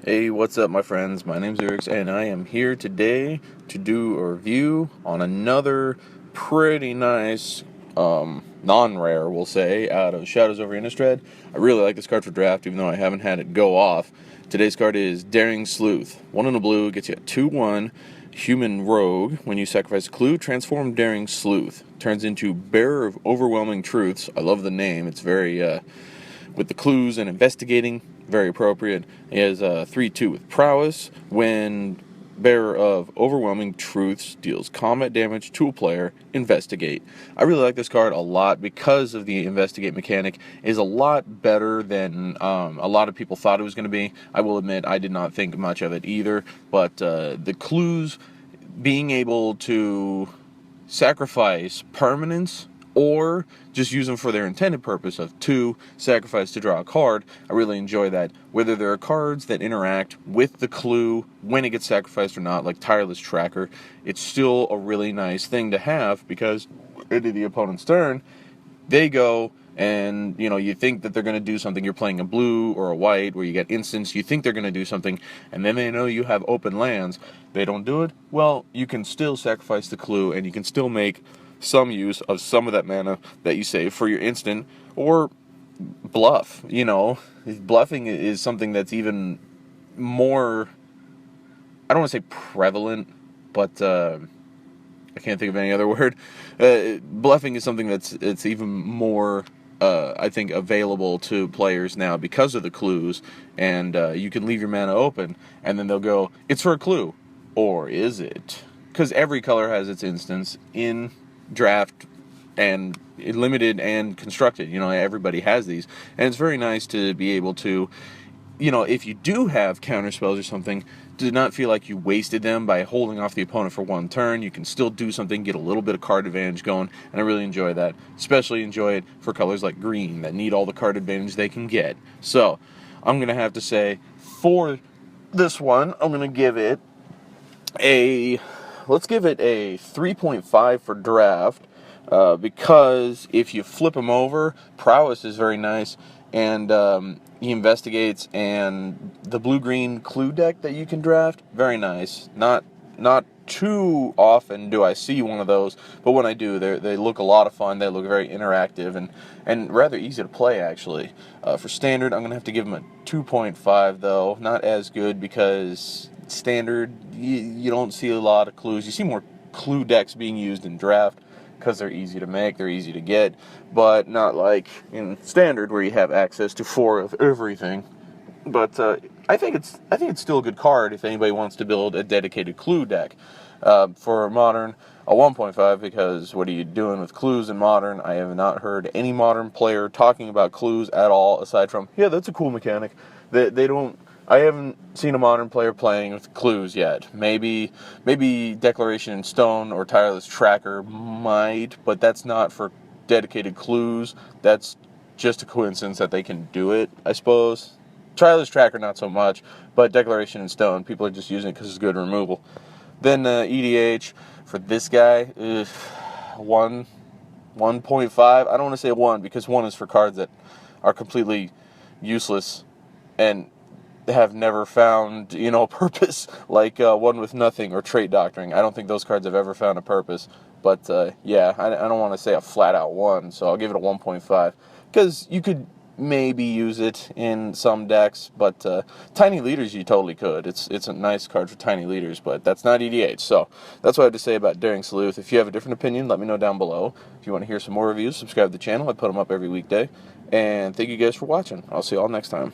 Hey, what's up, my friends? My name's iirix, and I am here today to do a review on another pretty nice, non-rare, we'll say, out of Shadows over Innistrad. I really like this card for draft, even though I haven't had it go off. Today's card is Daring Sleuth. 1 in a blue, gets you a 2/1 human rogue. When you sacrifice a clue, transform Daring Sleuth. Turns into Bearer of Overwhelming Truths. I love the name. It's very, with the clues and investigating, very appropriate. He has 3/2 with prowess. When Bearer of Overwhelming Truths deals combat damage to a player, investigate. I really like this card a lot because of the investigate mechanic. It is a lot better than a lot of people thought it was going to be. I will admit I did not think much of it either, but the clues, being able to sacrifice permanence or just use them for their intended purpose of 2 sacrifice to draw a card. I really enjoy that. Whether there are cards that interact with the clue when it gets sacrificed or not, like Tireless Tracker, it's still a really nice thing to have because into the opponent's turn, they go and, you think that they're going to do something. You're playing a blue or a white where you get instants. You think they're going to do something, and then they know you have open lands. They don't do it. Well, you can still sacrifice the clue, and you can still make some use of some of that mana that you save for your instant, or bluff. Bluffing is something that's even more, I don't want to say prevalent, but I can't think of any other word. Bluffing is something it's even more, I think, available to players now because of the clues, and you can leave your mana open, and then they'll go, it's for a clue, or is it? Because every color has its instance in draft and limited and constructed. Everybody has these, and it's very nice to be able to, if you do have counter spells or something, do not feel like you wasted them by holding off the opponent for 1 turn. You can still do something, get a little bit of card advantage going, and I really enjoy that. Especially enjoy it for colors like green that need all the card advantage they can get. So I'm going to have to say, for this one, I'm going to give it let's give it a 3.5 for draft, because if you flip them over, prowess is very nice, and he investigates, and the blue-green clue deck that you can draft, very nice. Not too often do I see one of those, but when I do, they look a lot of fun. They look very interactive and rather easy to play, actually. For standard, I'm going to have to give them a 2.5, though. Not as good because standard, you don't see a lot of clues. You see more clue decks being used in draft because they're easy to make, they're easy to get, but not like in standard where you have access to 4 of everything. But I think it's still a good card if anybody wants to build a dedicated clue deck. For modern, a 1.5, because what are you doing with clues in modern? I have not heard any modern player talking about clues at all, aside from, yeah, that's a cool mechanic. They don't. I haven't seen a modern player playing with clues yet. Maybe Declaration in Stone or Tireless Tracker might, but that's not for dedicated clues. That's just a coincidence that they can do it, I suppose. Tireless Tracker, not so much, but Declaration in Stone, people are just using it because it's good removal. Then EDH, for this guy, 1.5. I don't want to say 1, because 1 is for cards that are completely useless and have never found, purpose, like One with Nothing or Trait Doctoring. I don't think those cards have ever found a purpose, but yeah, I don't want to say a flat-out 1, so I'll give it a 1.5, because you could maybe use it in some decks, but Tiny Leaders you totally could. It's a nice card for Tiny Leaders, but that's not EDH, so that's what I have to say about Daring Sleuth. If you have a different opinion, let me know down below. If you want to hear some more reviews, subscribe to the channel. I put them up every weekday, and thank you guys for watching. I'll see you all next time.